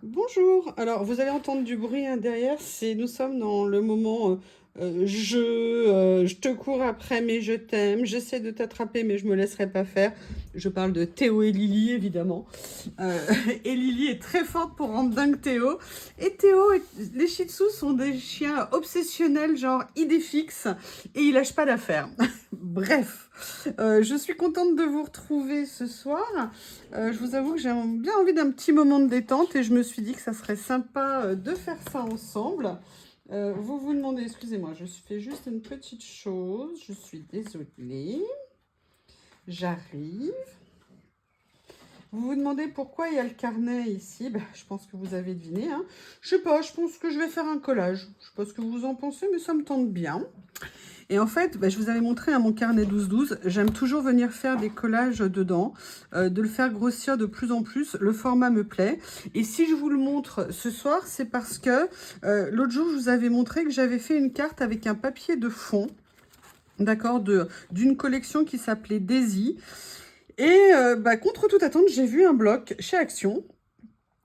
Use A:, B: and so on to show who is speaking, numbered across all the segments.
A: Bonjour. Alors, vous allez entendre du bruit hein, derrière. Nous sommes dans le moment je te cours après, mais je t'aime. J'essaie de t'attraper, mais je me laisserai pas faire. Je parle de Théo et Lily, évidemment. Euh, et Lily est très forte pour rendre dingue Théo. Et les Shih Tzus sont des chiens obsessionnels, genre idée fixe, et ils lâchent pas d'affaire. Bref, je suis contente de vous retrouver ce soir. Je vous avoue que j'ai bien envie d'un petit moment de détente et je me suis dit que ça serait sympa de faire ça ensemble. Vous vous demandez, excusez-moi, je fais juste une petite chose, je suis désolée. J'arrive. Vous vous demandez pourquoi il y a le carnet ici. Ben, je pense que vous avez deviné. Hein. Je sais pas, je pense que je vais faire un collage. Je sais pas ce que vous en pensez, mais ça me tente bien. Et en fait, je vous avais montré à mon carnet 12-12, j'aime toujours venir faire des collages dedans, de le faire grossir de plus en plus, le format me plaît. Et si je vous le montre ce soir, c'est parce que l'autre jour, je vous avais montré que j'avais fait une carte avec un papier de fond, d'accord, d'une collection qui s'appelait Daisy. Et contre toute attente, j'ai vu un bloc chez Action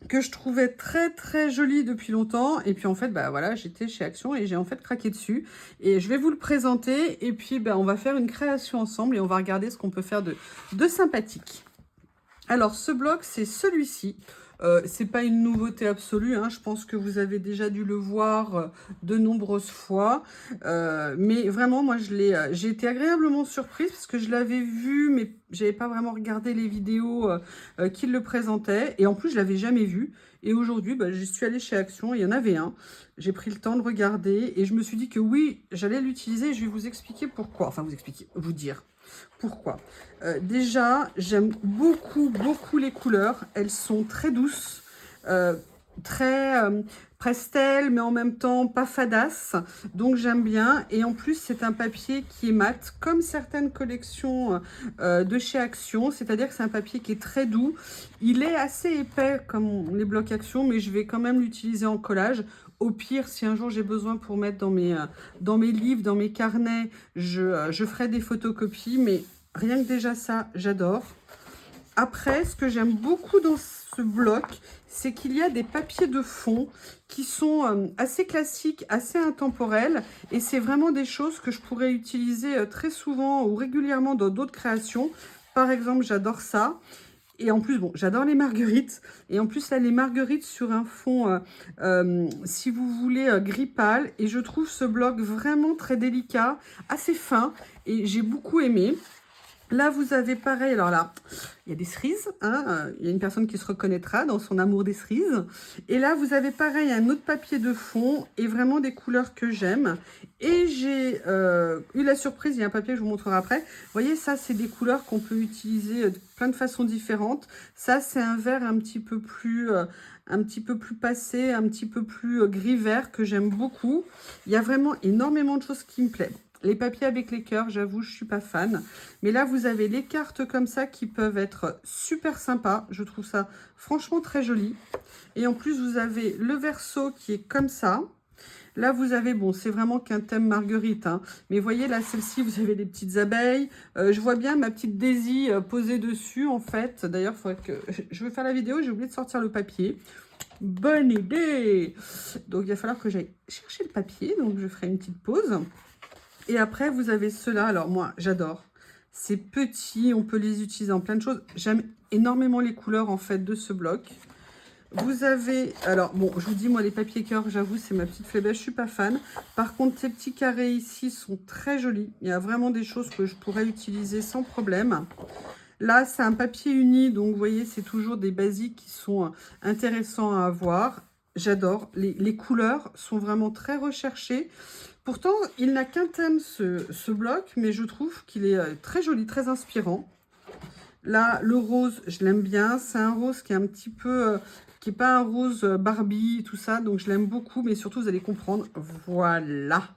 A: que je trouvais très très joli depuis longtemps et puis en fait voilà, j'étais chez Action et j'ai en fait craqué dessus et je vais vous le présenter et puis on va faire une création ensemble et on va regarder ce qu'on peut faire de sympathique. Alors ce bloc c'est celui-ci. C'est pas une nouveauté absolue, hein. Je pense que vous avez déjà dû le voir de nombreuses fois. Mais vraiment, moi, j'ai été agréablement surprise parce que je l'avais vu, mais j'avais pas vraiment regardé les vidéos qui le présentaient. Et en plus, je l'avais jamais vu. Et aujourd'hui, je suis allée chez Action et il y en avait un. J'ai pris le temps de regarder et je me suis dit que oui, j'allais l'utiliser. Je vais vous expliquer pourquoi. Enfin, vous dire pourquoi. Déjà, j'aime beaucoup, beaucoup les couleurs. Elles sont très douces, très pastel, mais en même temps pas fadasse. Donc j'aime bien. Et en plus, c'est un papier qui est mat, comme certaines collections de chez Action. C'est-à-dire que c'est un papier qui est très doux. Il est assez épais comme les blocs Action, mais je vais quand même l'utiliser en collage. Au pire, si un jour j'ai besoin pour mettre dans mes livres, dans mes carnets, je ferai des photocopies, mais rien que déjà ça, j'adore. Après, ce que j'aime beaucoup dans ce bloc, c'est qu'il y a des papiers de fond qui sont assez classiques, assez intemporels. Et c'est vraiment des choses que je pourrais utiliser très souvent ou régulièrement dans d'autres créations. Par exemple, j'adore ça. Et en plus, bon, j'adore les marguerites. Et en plus, là, les marguerites sur un fond, si vous voulez, gris pâle. Et je trouve ce bloc vraiment très délicat, assez fin. Et j'ai beaucoup aimé. Là, vous avez pareil. Alors là, il y a des cerises. Hein, il y a une personne qui se reconnaîtra dans son amour des cerises. Et là, vous avez pareil un autre papier de fond et vraiment des couleurs que j'aime. Et j'ai eu la surprise, il y a un papier que je vous montrerai après. Vous voyez, ça, c'est des couleurs qu'on peut utiliser de plein de façons différentes. Ça, c'est un vert un petit peu plus passé, un petit peu plus gris-vert que j'aime beaucoup. Il y a vraiment énormément de choses qui me plaisent. Les papiers avec les cœurs, j'avoue, je suis pas fan. Mais là, vous avez les cartes comme ça qui peuvent être super sympas. Je trouve ça franchement très joli. Et en plus, vous avez le verso qui est comme ça. Là, vous avez, bon, c'est vraiment qu'un thème marguerite. Hein, mais voyez, là, celle-ci, vous avez des petites abeilles. Je vois bien ma petite Daisy posée dessus, en fait. D'ailleurs, il faudrait que... Je vais faire la vidéo, j'ai oublié de sortir le papier. Bonne idée! Donc, il va falloir que j'aille chercher le papier. Donc, je ferai une petite pause. Et après, vous avez ceux-là. Alors, moi, j'adore. C'est petit, on peut les utiliser en plein de choses. J'aime énormément les couleurs, en fait, de ce bloc. Vous avez... Alors, bon, je vous dis, moi, les papiers cœurs, j'avoue, c'est ma petite faiblesse. Je suis pas fan. Par contre, ces petits carrés ici sont très jolis. Il y a vraiment des choses que je pourrais utiliser sans problème. Là, c'est un papier uni. Donc, vous voyez, c'est toujours des basiques qui sont intéressants à avoir. J'adore. Les couleurs sont vraiment très recherchées. Pourtant, il n'a qu'un thème, ce bloc, mais je trouve qu'il est très joli, très inspirant. Là, le rose, je l'aime bien. C'est un rose qui est un petit peu... qui n'est pas un rose Barbie, tout ça. Donc, je l'aime beaucoup, mais surtout, vous allez comprendre. Voilà.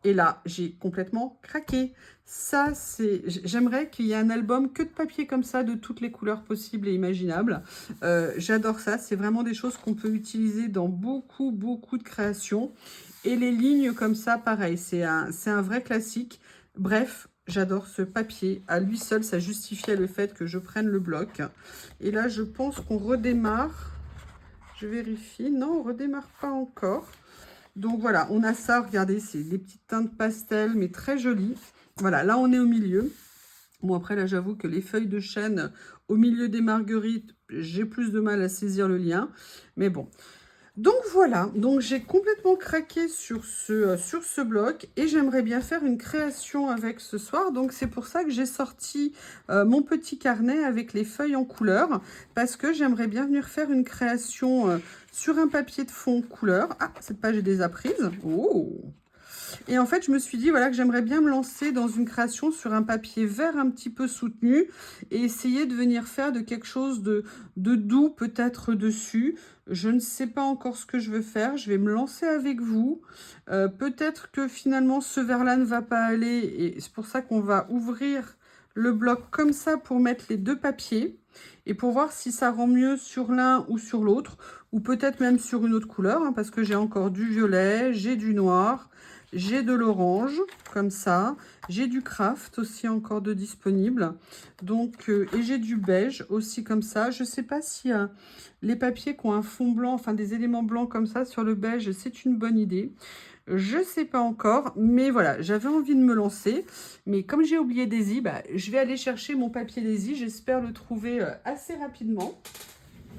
A: Et là, j'ai complètement craqué. Ça, c'est... J'aimerais qu'il y ait un album que de papier comme ça, de toutes les couleurs possibles et imaginables. J'adore ça. C'est vraiment des choses qu'on peut utiliser dans beaucoup, beaucoup de créations. Et les lignes comme ça, pareil, c'est un vrai classique. Bref, j'adore ce papier. À lui seul, ça justifiait le fait que je prenne le bloc. Et là, je pense qu'on redémarre. Je vérifie. Non, on redémarre pas encore. Donc voilà, on a ça. Regardez, c'est des petites teintes pastel, mais très jolies. Voilà, là, on est au milieu. Bon, après, là, j'avoue que les feuilles de chêne au milieu des marguerites, j'ai plus de mal à saisir le lien. Mais bon. Donc voilà, donc j'ai complètement craqué sur ce bloc et j'aimerais bien faire une création avec ce soir. Donc c'est pour ça que j'ai sorti mon petit carnet avec les feuilles en couleur parce que j'aimerais bien venir faire une création sur un papier de fond couleur. Ah, cette page est déjà prise. Oh! Et en fait, je me suis dit voilà, que j'aimerais bien me lancer dans une création sur un papier vert un petit peu soutenu et essayer de venir faire de quelque chose de doux peut-être dessus. Je ne sais pas encore ce que je veux faire. Je vais me lancer avec vous. Peut-être que finalement, ce vert-là ne va pas aller. Et c'est pour ça qu'on va ouvrir le bloc comme ça pour mettre les deux papiers. Et pour voir si ça rend mieux sur l'un ou sur l'autre. Ou peut-être même sur une autre couleur. Hein, parce que j'ai encore du violet, j'ai du noir. J'ai de l'orange, comme ça. J'ai du craft aussi encore de disponible. Donc, et j'ai du beige aussi comme ça. Je ne sais pas si les papiers qui ont un fond blanc, enfin des éléments blancs comme ça sur le beige, c'est une bonne idée. Je ne sais pas encore, mais voilà, j'avais envie de me lancer. Mais comme j'ai oublié Daisy, bah, je vais aller chercher mon papier Daisy. J'espère le trouver assez rapidement.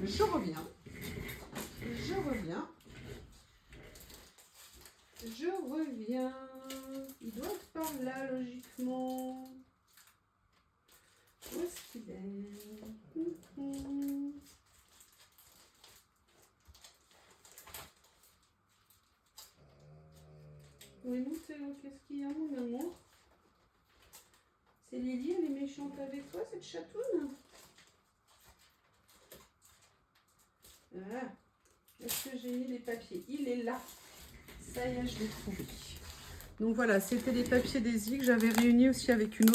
A: Je reviens. Je reviens. Je reviens. Il doit être par là, logiquement. Où est-ce qu'il est? Oui, mon Théo, qu'est-ce qu'il y a, mon amour? C'est Lily, elle est méchante avec toi, cette chatoune? Ah, est-ce que j'ai mis les papiers? Il est là. Ça y est, je l'ai trouvé. Donc voilà, c'était les papiers Daisy que j'avais réunis aussi avec une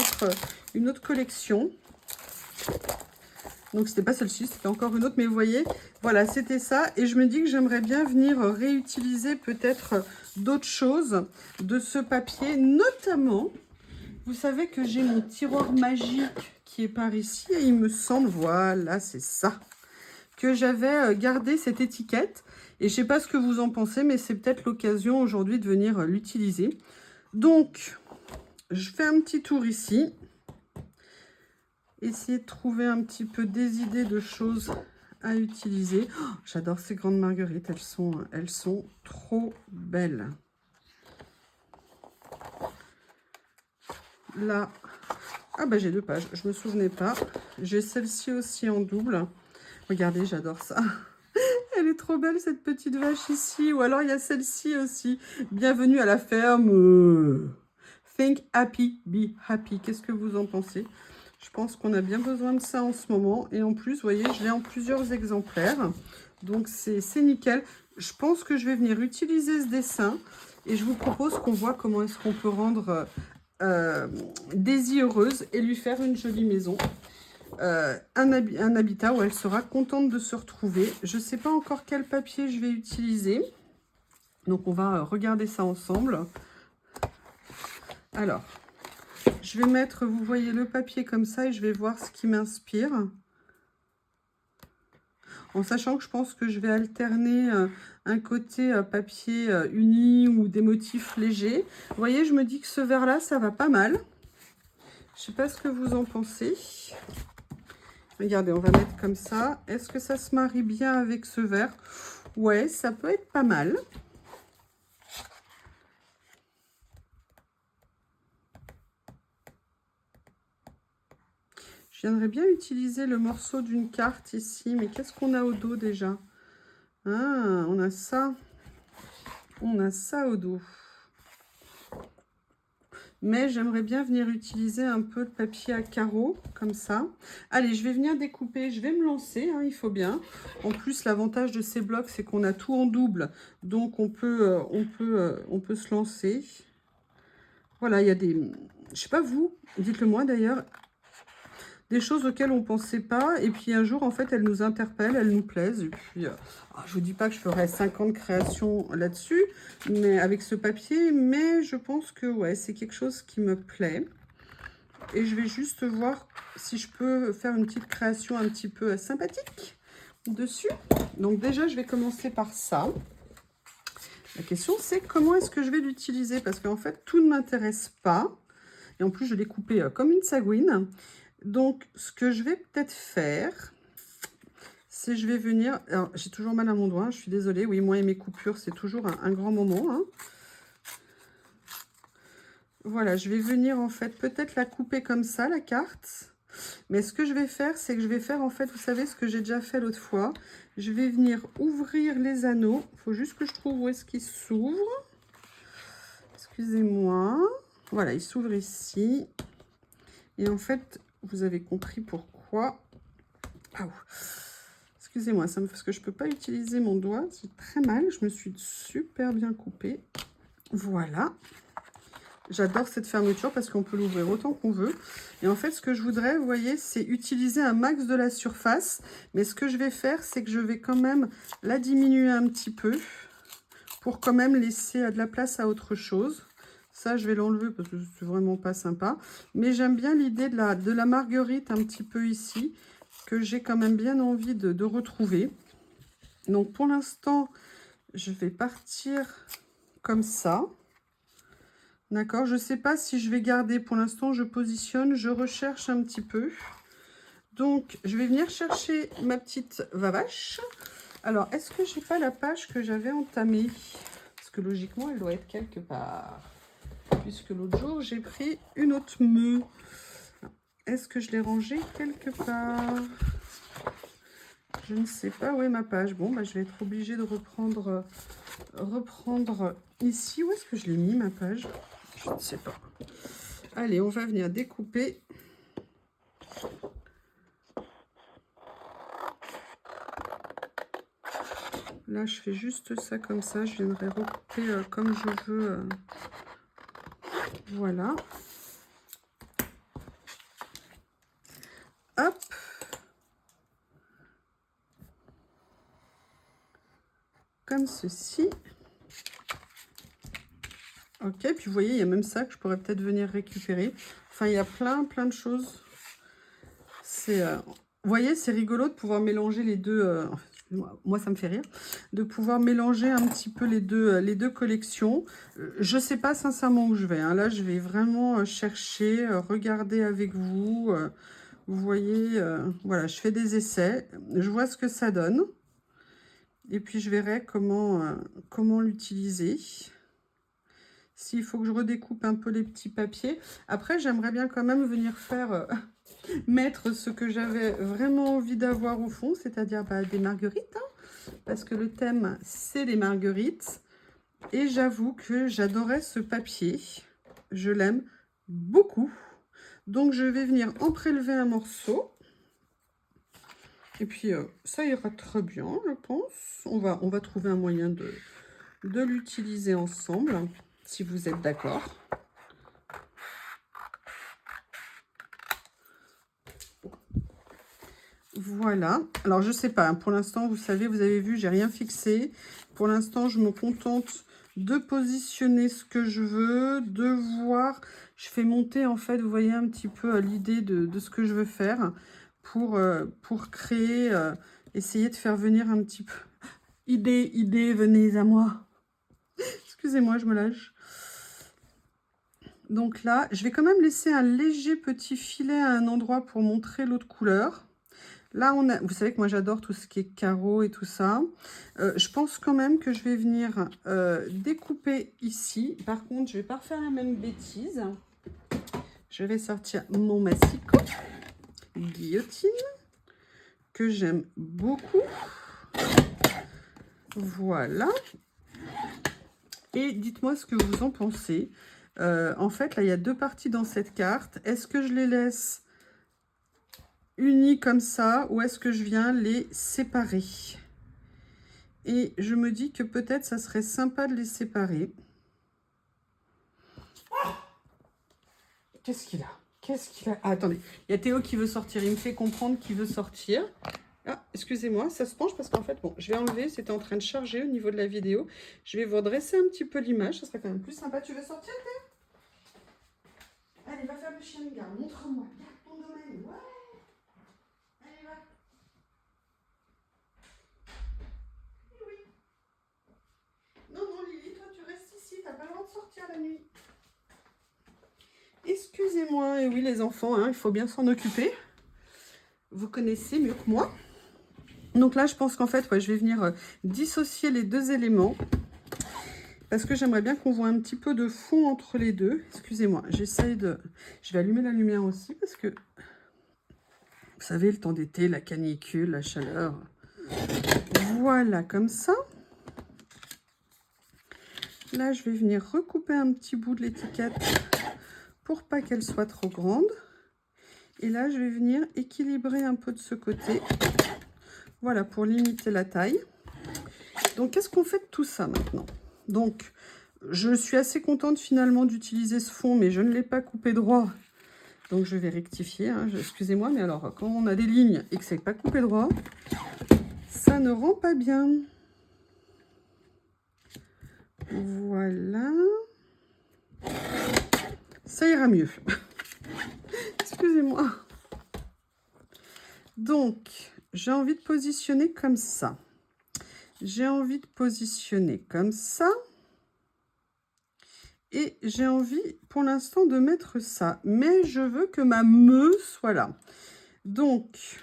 A: autre collection. Donc c'était pas celle-ci, c'était encore une autre, mais vous voyez, voilà, c'était ça. Et je me dis que j'aimerais bien venir réutiliser peut-être d'autres choses de ce papier, notamment, vous savez que j'ai mon tiroir magique qui est par ici, et il me semble, voilà, c'est ça, que j'avais gardé cette étiquette. Et je sais pas ce que vous en pensez, mais c'est peut-être l'occasion aujourd'hui de venir l'utiliser. Donc, je fais un petit tour ici. Essayer de trouver un petit peu des idées de choses à utiliser. Oh, j'adore ces grandes marguerites, elles sont trop belles. Là, ah bah j'ai deux pages, je me souvenais pas. J'ai celle-ci aussi en double. Regardez, j'adore ça. Elle est trop belle cette petite vache ici. Ou alors il y a celle-ci aussi. Bienvenue à la ferme. Think happy, be happy. Qu'est-ce que vous en pensez? Je pense qu'on a bien besoin de ça en ce moment. Et en plus, vous voyez, je l'ai en plusieurs exemplaires. Donc, c'est nickel. Je pense que je vais venir utiliser ce dessin. Et je vous propose qu'on voit comment est-ce qu'on peut rendre Daisy heureuse et lui faire une jolie maison. Un habitat où elle sera contente de se retrouver. Je ne sais pas encore quel papier je vais utiliser. Donc, on va regarder ça ensemble. Alors... je vais mettre, vous voyez, le papier comme ça et je vais voir ce qui m'inspire. En sachant que je pense que je vais alterner un côté papier uni ou des motifs légers. Vous voyez, je me dis que ce vert-là, ça va pas mal. Je ne sais pas ce que vous en pensez. Regardez, on va mettre comme ça. Est-ce que ça se marie bien avec ce vert? Ouais, ça peut être pas mal. J'aimerais bien utiliser le morceau d'une carte ici, mais qu'est-ce qu'on a au dos déjà? Ah, on a ça. On a ça au dos. Mais j'aimerais bien venir utiliser un peu de papier à carreaux, comme ça. Allez, je vais venir découper, je vais me lancer, hein, il faut bien. En plus, l'avantage de ces blocs, c'est qu'on a tout en double. Donc, on peut se lancer. Voilà, il y a des... je sais pas vous, dites-le moi d'ailleurs. Des choses auxquelles on ne pensait pas. Et puis un jour, en fait, elles nous interpellent, elles nous plaisent. Et puis, je vous dis pas que je ferai 50 créations là-dessus, mais avec ce papier. Mais je pense que ouais, c'est quelque chose qui me plaît. Et je vais juste voir si je peux faire une petite création un petit peu sympathique dessus. Donc déjà, je vais commencer par ça. La question, c'est comment est-ce que je vais l'utiliser? Parce qu'en fait, tout ne m'intéresse pas. Et en plus, je l'ai coupé comme une sagouine. Donc, ce que je vais peut-être faire, c'est je vais venir... Alors, j'ai toujours mal à mon doigt, je suis désolée. Oui, moi et mes coupures, c'est toujours un grand moment. Hein. Voilà, je vais venir en fait peut-être la couper comme ça, la carte. Mais ce que je vais faire, c'est que je vais faire en fait, vous savez ce que j'ai déjà fait l'autre fois. Je vais venir ouvrir les anneaux. Il faut juste que je trouve où est-ce qu'ils s'ouvrent. Excusez-moi. Voilà, ils s'ouvrent ici. Et en fait, vous avez compris pourquoi. Ah, excusez-moi, ça me parce que je ne peux pas utiliser mon doigt. C'est très mal. Je me suis super bien coupée. Voilà. J'adore cette fermeture parce qu'on peut l'ouvrir autant qu'on veut. Et en fait, ce que je voudrais, vous voyez, c'est utiliser un max de la surface. Mais ce que je vais faire, c'est que je vais quand même la diminuer un petit peu pour quand même laisser de la place à autre chose. Ça, je vais l'enlever parce que c'est vraiment pas sympa. Mais j'aime bien l'idée de la marguerite un petit peu ici, que j'ai quand même bien envie de retrouver. Donc, pour l'instant, je vais partir comme ça. D'accord, je ne sais pas si je vais garder. Pour l'instant, je positionne, je recherche un petit peu. Donc, je vais venir chercher ma petite vavache. Alors, est-ce que j'ai pas la page que j'avais entamée? Parce que logiquement, elle doit être quelque part. Puisque l'autre jour, j'ai pris une autre meu. Est-ce que je l'ai rangée quelque part? Je ne sais pas où est ma page. Bon, bah, je vais être obligée de reprendre ici. Où est-ce que je l'ai mis, ma page? Je ne sais pas. Allez, on va venir découper. Là, je fais juste ça comme ça. Je viendrai recouper comme je veux. Voilà. Hop. Comme ceci. Ok, puis vous voyez, il y a même ça que je pourrais peut-être venir récupérer. Enfin, il y a plein de choses. C'est, vous voyez, c'est rigolo de pouvoir mélanger les deux. Moi, ça me fait rire de pouvoir mélanger un petit peu les deux collections. Je ne sais pas sincèrement où je vais. Hein. Là, je vais vraiment chercher, regarder avec vous. Vous voyez, voilà, je fais des essais. Je vois ce que ça donne. Et puis, je verrai comment l'utiliser. S'il faut que je redécoupe un peu les petits papiers. Après, j'aimerais bien quand même venir faire... mettre ce que j'avais vraiment envie d'avoir au fond, c'est-à-dire des marguerites, hein, parce que le thème, c'est les marguerites. Et j'avoue que j'adorais ce papier. Je l'aime beaucoup. Donc, je vais venir en prélever un morceau. Et puis, ça ira très bien, je pense. On va trouver un moyen de l'utiliser ensemble, si vous êtes d'accord. Voilà. Alors, je sais pas. Hein, pour l'instant, vous savez, vous avez vu, j'ai rien fixé. Pour l'instant, je me contente de positionner ce que je veux, de voir. Je fais monter, en fait, vous voyez un petit peu l'idée de ce que je veux faire pour créer, essayer de faire venir un petit peu. Idée, venez à moi. Excusez-moi, je me lâche. Donc là, je vais quand même laisser un léger petit filet à un endroit pour montrer l'autre couleur. Là, vous savez que moi, j'adore tout ce qui est carreaux et tout ça. Je pense quand même que je vais venir découper ici. Par contre, je ne vais pas refaire la même bêtise. Je vais sortir mon massicot, guillotine, que j'aime beaucoup. Voilà. Et dites-moi ce que vous en pensez. En fait, là, il y a deux parties dans cette carte. Est-ce que je les laisse unis comme ça ou est-ce que je viens les séparer? Et je me dis que peut-être ça serait sympa de les séparer. Qu'est-ce qu'il a? Qu'est-ce qu'il a? Ah, attendez, il y a Théo qui veut sortir. Il me fait comprendre qu'il veut sortir. Ah, excusez-moi, ça se penche parce qu'en fait, bon, je vais enlever. C'était en train de charger au niveau de la vidéo. Je vais vous redresser un petit peu l'image. Ça serait quand même plus sympa. Tu veux sortir, Théo? Allez, va faire le chien de garde. Montre-moi. Garde ton domaine. Ouais. Allez, va. excusez-moi. Et oui, les enfants, hein, il faut bien s'en occuper. Vous connaissez mieux que moi. Donc là, je pense qu'en fait, ouais, je vais venir dissocier les deux éléments. Parce que j'aimerais bien qu'on voit un petit peu de fond entre les deux. Excusez-moi, j'essaye de... Je vais allumer la lumière aussi parce que... Vous savez, le temps d'été, la canicule, la chaleur. Voilà, comme ça. Là, je vais venir recouper un petit bout de l'étiquette pour pas qu'elle soit trop grande. Et là, je vais venir équilibrer un peu de ce côté. Voilà, pour limiter la taille. Donc, qu'est-ce qu'on fait de tout ça maintenant? Donc, je suis assez contente finalement d'utiliser ce fond, mais je ne l'ai pas coupé droit. Donc, je vais rectifier. Hein. Excusez-moi, mais alors, quand on a des lignes et que c'est pas coupé droit, ça ne rend pas bien. Voilà. Ça ira mieux. Excusez-moi. Donc, j'ai envie de positionner comme ça. J'ai envie de positionner comme ça. Et j'ai envie, pour l'instant, de mettre ça. Mais je veux que ma meule soit là. Donc,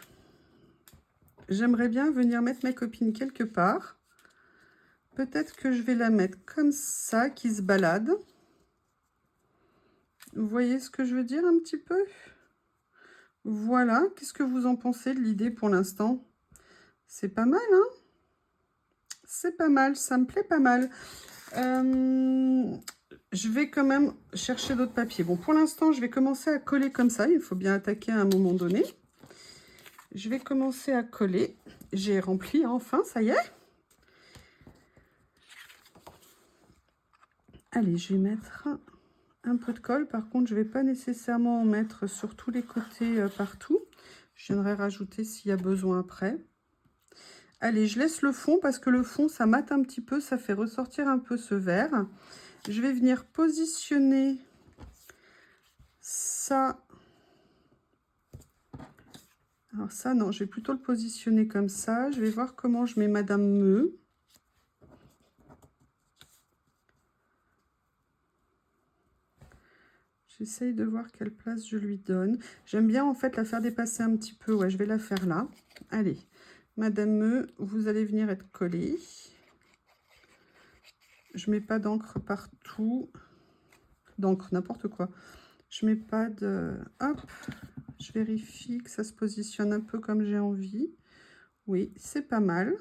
A: j'aimerais bien venir mettre ma copine quelque part. Peut-être que je vais la mettre comme ça, qui se balade. Vous voyez ce que je veux dire un petit peu? Voilà. Qu'est-ce que vous en pensez de l'idée pour l'instant? C'est pas mal, hein? C'est pas mal, ça me plaît pas mal. Je vais quand même chercher d'autres papiers. Bon, pour l'instant, je vais commencer à coller comme ça. Il faut bien attaquer à un moment donné. Je vais commencer à coller. J'ai rempli, hein, enfin, ça y est. Allez, je vais mettre un peu de colle. Par contre, je ne vais pas nécessairement en mettre sur tous les côtés partout. Je viendrai rajouter s'il y a besoin après. Allez, je laisse le fond parce que le fond, ça mate un petit peu. Ça fait ressortir un peu ce vert. Je vais venir positionner ça. Alors ça, non, je vais plutôt le positionner comme ça. Je vais voir comment je mets Madame Meu. J'essaye de voir quelle place je lui donne. J'aime bien en fait la faire dépasser un petit peu. Ouais, je vais la faire là. Allez, Madame Meu, vous allez venir être collée. Je mets pas d'encre partout. D'encre, n'importe quoi. Je mets pas de... Hop, je vérifie que ça se positionne un peu comme j'ai envie. Oui, c'est pas mal.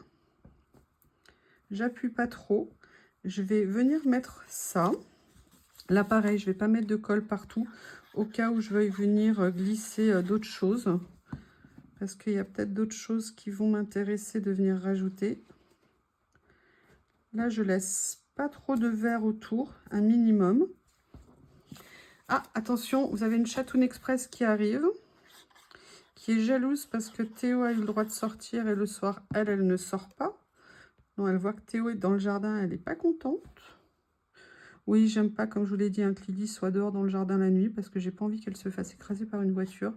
A: J'appuie pas trop. Je vais venir mettre ça. Là, pareil, je vais pas mettre de colle partout au cas où je veuille venir glisser d'autres choses. Parce qu'il y a peut-être d'autres choses qui vont m'intéresser de venir rajouter. Là, je laisse pas trop de vert autour, un minimum. Ah, attention, vous avez une Chatoun Express qui arrive, qui est jalouse parce que Théo a eu le droit de sortir et le soir, elle ne sort pas. Non, elle voit que Théo est dans le jardin, elle n'est pas contente. Oui, j'aime pas, comme je vous l'ai dit, que Lily soit dehors dans le jardin la nuit parce que j'ai pas envie qu'elle se fasse écraser par une voiture.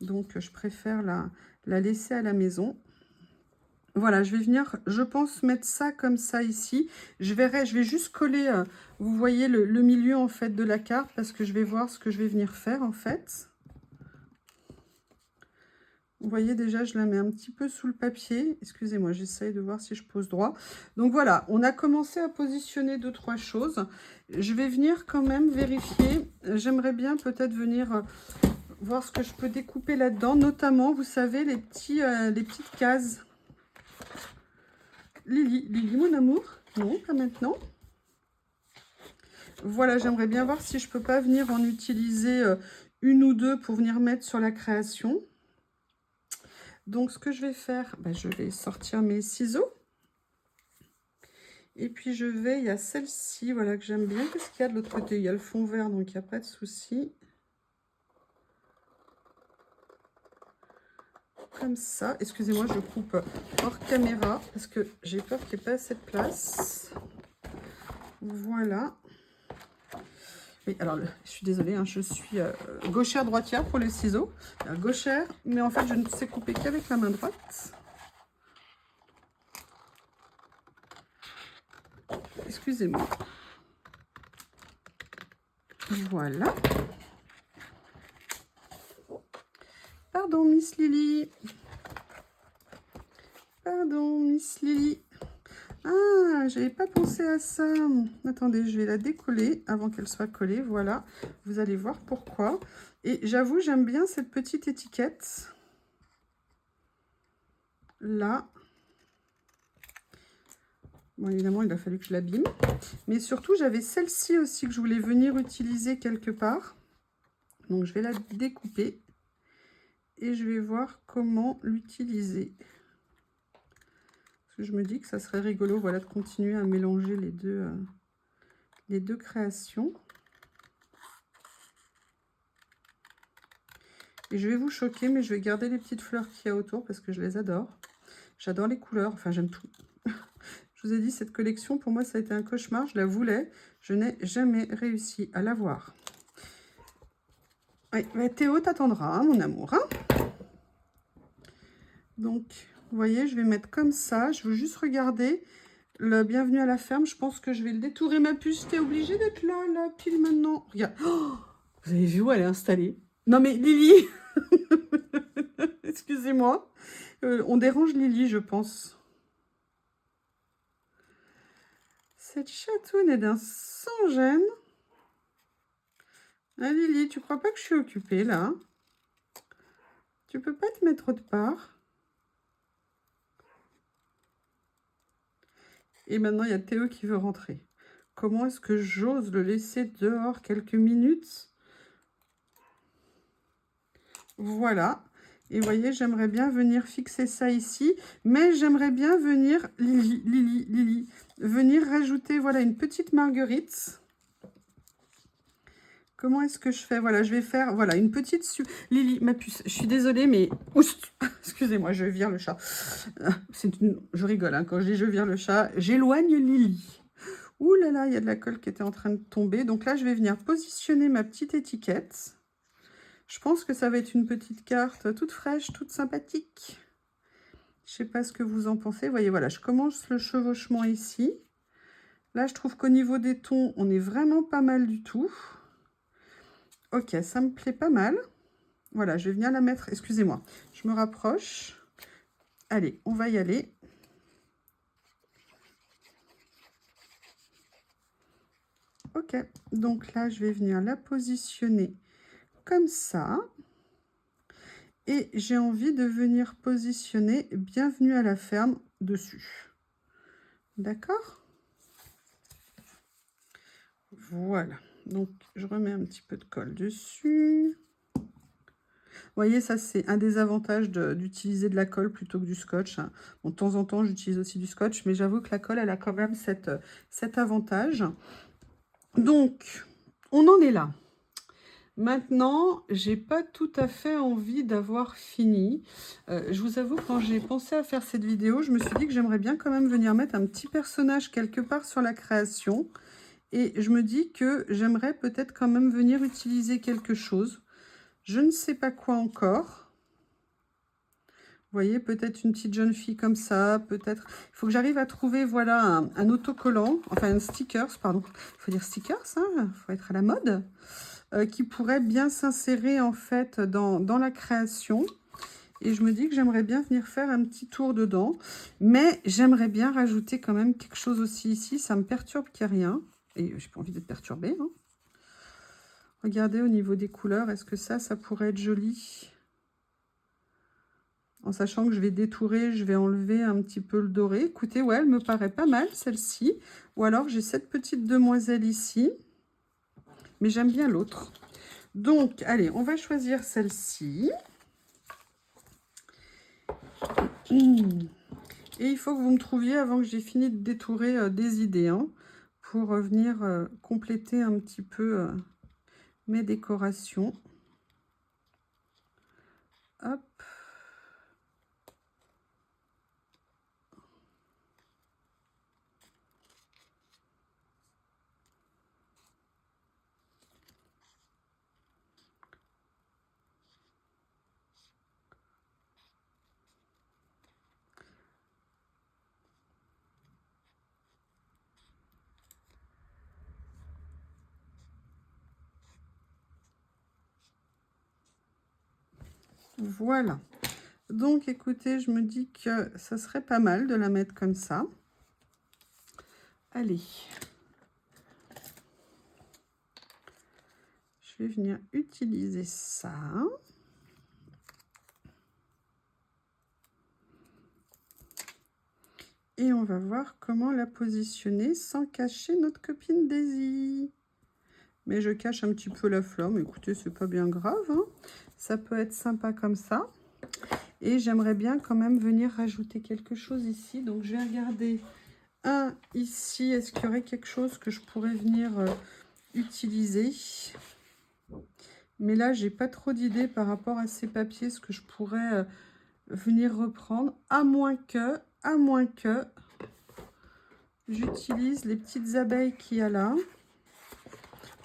A: Donc, je préfère la laisser à la maison. Voilà, je vais venir, je pense, mettre ça comme ça ici. Je vais juste coller, vous voyez, le milieu, en fait, de la carte parce que je vais voir ce que je vais venir faire, en fait. Vous voyez, déjà, je la mets un petit peu sous le papier. Excusez-moi, j'essaye de voir si je pose droit. Donc, voilà, on a commencé à positionner 2-3 choses. Je vais venir quand même vérifier. J'aimerais bien peut-être venir voir ce que je peux découper là-dedans. Notamment, vous savez, les petites cases. Lily, mon amour? Non, pas maintenant. Voilà, j'aimerais bien voir si je peux pas venir en utiliser une ou deux pour venir mettre sur la création. Donc, ce que je vais faire, je vais sortir mes ciseaux. Et puis, il y a celle-ci, voilà, que j'aime bien. Qu'est-ce qu'il y a de l'autre côté? Il y a le fond vert, donc il n'y a pas de souci. Comme ça. Excusez-moi, je coupe hors caméra parce que j'ai peur qu'il n'y ait pas assez de place. Voilà. Oui, alors, je suis désolée, hein, je suis gauchère-droitière pour les ciseaux. Gauchère, mais en fait, je ne sais couper qu'avec la main droite. Excusez-moi. Voilà. Pardon, Miss Lily. Pardon, Miss Lily. Ah, j'avais pas pensé à ça. Attendez, je vais la décoller avant qu'elle soit collée. Voilà, vous allez voir pourquoi. Et j'avoue, j'aime bien cette petite étiquette. Là. Bon, évidemment, il a fallu que je l'abîme. Mais surtout, j'avais celle-ci aussi que je voulais venir utiliser quelque part. Donc, je vais la découper. Et je vais voir comment l'utiliser. Parce que je me dis que ça serait rigolo, voilà, de continuer à mélanger les deux créations. Et je vais vous choquer, mais je vais garder les petites fleurs qu'il y a autour parce que je les adore. J'adore les couleurs, enfin j'aime tout. Je vous ai dit, cette collection, pour moi, ça a été un cauchemar. Je la voulais, je n'ai jamais réussi à l'avoir. Oui, mais Théo t'attendra, hein, mon amour. Hein. Donc, vous voyez, je vais mettre comme ça. Je veux juste regarder le bienvenue à la ferme. Je pense que je vais le détourer, ma puce. T'es obligée d'être là, pile maintenant. Regarde. Oh, vous avez vu où elle est installée? Non mais Lily. Excusez-moi. On dérange Lily, je pense. Cette chatoune est d'un sans-gêne. Ah, Lily, tu crois pas que je suis occupée, là? Tu peux pas te mettre autre part? Et maintenant, il y a Théo qui veut rentrer. Comment est-ce que j'ose le laisser dehors quelques minutes? Voilà. Et vous voyez, j'aimerais bien venir fixer ça ici. Mais j'aimerais bien venir, Lily, venir rajouter, voilà, une petite marguerite. Comment est-ce que je fais? Voilà, je vais faire, voilà, une petite... Lily, ma puce, je suis désolée, mais... Excusez-moi, je vire le chat. Je rigole, hein, quand je dis je vire le chat. J'éloigne Lily. Ouh là là, il y a de la colle qui était en train de tomber. Donc là, je vais venir positionner ma petite étiquette. Je pense que ça va être une petite carte toute fraîche, toute sympathique. Je ne sais pas ce que vous en pensez. Vous voyez, voilà, je commence le chevauchement ici. Là, je trouve qu'au niveau des tons, on est vraiment pas mal du tout. Ok, ça me plaît pas mal. Voilà, je vais venir la mettre. Excusez-moi, je me rapproche. Allez, on va y aller. Ok, donc là, je vais venir la positionner comme ça. Et j'ai envie de venir positionner bienvenue à la ferme dessus. D'accord? Voilà. Donc, je remets un petit peu de colle dessus. Vous voyez, ça, c'est un des avantages d'utiliser de la colle plutôt que du scotch. Hein. Bon, de temps en temps, j'utilise aussi du scotch, mais j'avoue que la colle, elle a quand même cet avantage. Donc, on en est là. Maintenant, j'ai pas tout à fait envie d'avoir fini. Je vous avoue, quand j'ai pensé à faire cette vidéo, je me suis dit que j'aimerais bien quand même venir mettre un petit personnage quelque part sur la création. Et je me dis que j'aimerais peut-être quand même venir utiliser quelque chose. Je ne sais pas quoi encore. Vous voyez, peut-être une petite jeune fille comme ça, peut-être... Il faut que j'arrive à trouver, voilà, un autocollant, enfin un stickers, pardon. Il faut dire stickers, hein, il faut être à la mode. Qui pourrait bien s'insérer, en fait, dans la création. Et je me dis que j'aimerais bien venir faire un petit tour dedans. Mais j'aimerais bien rajouter quand même quelque chose aussi ici. Ça me perturbe qu'il n'y ait rien. Et j'ai pas envie d'être perturbée, hein. Regardez au niveau des couleurs, est-ce que ça pourrait être joli? En sachant que je vais détourer, je vais enlever un petit peu le doré. Écoutez, ouais, elle me paraît pas mal, celle-ci. Ou alors, j'ai cette petite demoiselle ici. Mais j'aime bien l'autre. Donc, allez, on va choisir celle-ci. Et il faut que vous me trouviez, avant que j'ai fini de détourer, des idées, hein, pour venir compléter un petit peu mes décorations. Hop. Voilà. Donc, écoutez, je me dis que ça serait pas mal de la mettre comme ça. Allez. Je vais venir utiliser ça. Et on va voir comment la positionner sans cacher notre copine Daisy. Mais je cache un petit peu la fleur, mais écoutez, c'est pas bien grave, hein. Ça peut être sympa comme ça. Et j'aimerais bien quand même venir rajouter quelque chose ici. Donc je vais regarder un ici. Est-ce qu'il y aurait quelque chose que je pourrais venir utiliser? Mais là, j'ai pas trop d'idées par rapport à ces papiers, ce que je pourrais venir reprendre, à moins que j'utilise les petites abeilles qu'il y a là.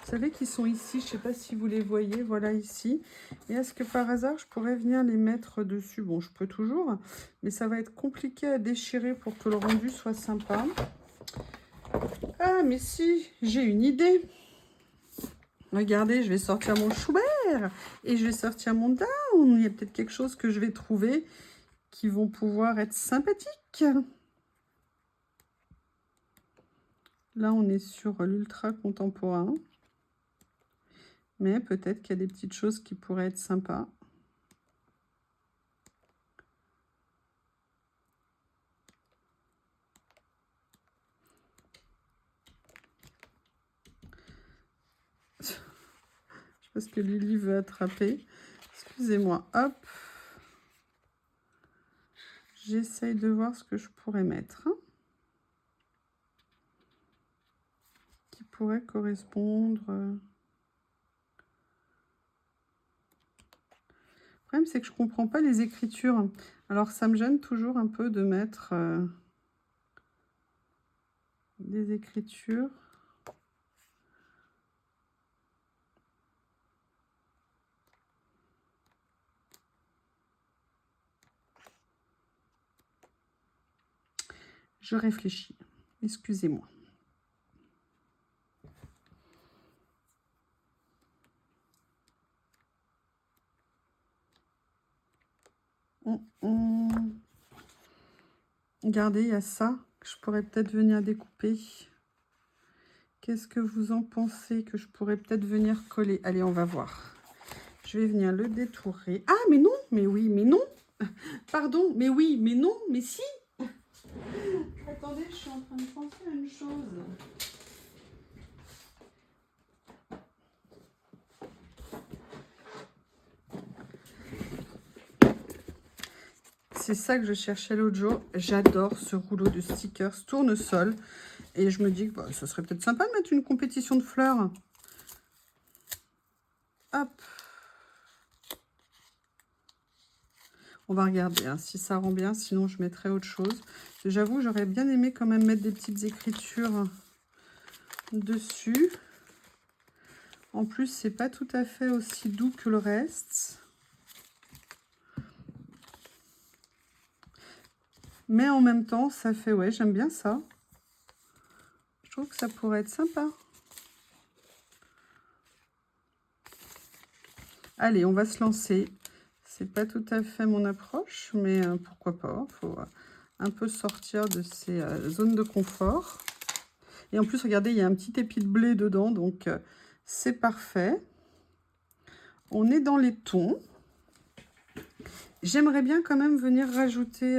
A: Vous savez qu'ils sont ici, je ne sais pas si vous les voyez, voilà ici. Et est-ce que par hasard, je pourrais venir les mettre dessus? Bon, je peux toujours, mais ça va être compliqué à déchirer pour que le rendu soit sympa. Ah, mais si, j'ai une idée. Regardez, je vais sortir mon Schubert et je vais sortir mon Down. Il y a peut-être quelque chose que je vais trouver qui vont pouvoir être sympathiques. Là, on est sur l'ultra contemporain. Mais peut-être qu'il y a des petites choses qui pourraient être sympas. Je sais pas ce que Lily veut attraper. Excusez-moi, hop. J'essaye de voir ce que je pourrais mettre. Qui pourrait correspondre. Le problème, c'est que je ne comprends pas les écritures. Alors, ça me gêne toujours un peu de mettre des écritures. Je réfléchis. Excusez-moi. Regardez, il y a ça que je pourrais peut-être venir découper. Qu'est-ce que vous en pensez que je pourrais peut-être venir coller? Allez, on va voir. Je vais venir le détourer. Ah, mais non, mais oui, mais non. Pardon, mais oui, mais non, mais si. Attendez, je suis en train de penser à une chose. C'est ça que je cherchais l'autre jour. J'adore ce rouleau de stickers tournesol. Et je me dis que bah, ça serait peut-être sympa de mettre une compétition de fleurs. Hop. On va regarder hein, si ça rend bien. Sinon, je mettrai autre chose. J'avoue, j'aurais bien aimé quand même mettre des petites écritures dessus. En plus, c'est pas tout à fait aussi doux que le reste. Mais en même temps, ça fait... Ouais, j'aime bien ça. Je trouve que ça pourrait être sympa. Allez, on va se lancer. C'est pas tout à fait mon approche, mais pourquoi pas. Il faut un peu sortir de ces zones de confort. Et en plus, regardez, il y a un petit épi de blé dedans, donc c'est parfait. On est dans les tons. J'aimerais bien quand même venir rajouter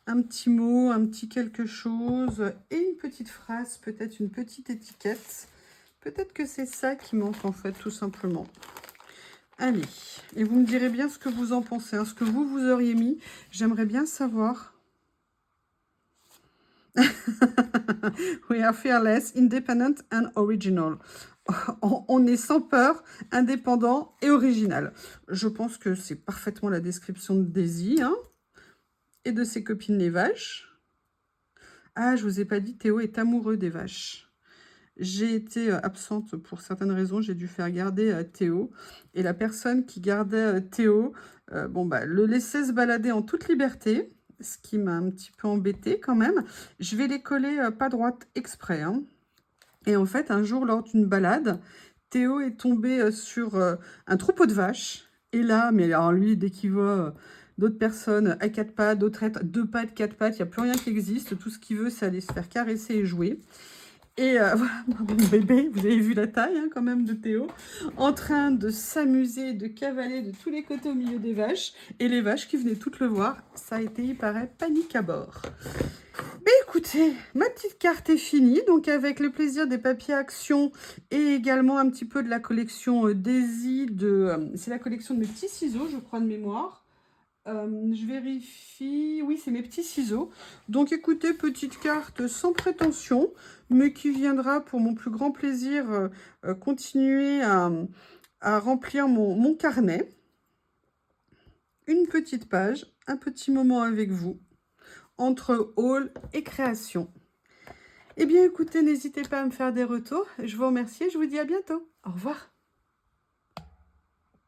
A: un petit mot, un petit quelque chose et une petite phrase, peut-être une petite étiquette. Peut-être que c'est ça qui manque en fait, tout simplement. Allez, et vous me direz bien ce que vous en pensez, hein, ce que vous auriez mis. J'aimerais bien savoir. We are fearless, independent and original. On est sans peur, indépendant et original. Je pense que c'est parfaitement la description de Daisy hein, et de ses copines les vaches. Ah, je vous ai pas dit, Théo est amoureux des vaches. J'ai été absente pour certaines raisons, j'ai dû faire garder Théo. Et la personne qui gardait Théo, bon, bah, le laissait se balader en toute liberté, ce qui m'a un petit peu embêtée quand même. Je vais les coller pas droite exprès. Hein. Et en fait, un jour, lors d'une balade, Théo est tombé sur un troupeau de vaches. Et là, mais alors lui, dès qu'il voit d'autres personnes à 4 pattes, d'autres à 2 pattes, 4 pattes, il n'y a plus rien qui existe. Tout ce qu'il veut, c'est aller se faire caresser et jouer. Et voilà, mon bébé, vous avez vu la taille quand même de Théo, en train de s'amuser, de cavaler de tous les côtés au milieu des vaches. Et les vaches qui venaient toutes le voir, ça a été, il paraît, panique à bord. Mais écoutez, ma petite carte est finie, donc avec le plaisir des papiers Action et également un petit peu de la collection Daisy, c'est la collection de mes petits ciseaux, je crois, de mémoire. Je vérifie, oui, c'est mes petits ciseaux. Donc écoutez, petite carte sans prétention, mais qui viendra pour mon plus grand plaisir continuer à remplir mon carnet. Une petite page, un petit moment avec vous, entre haul et création. Eh bien, écoutez, n'hésitez pas à me faire des retours. Je vous remercie et je vous dis à bientôt. Au revoir.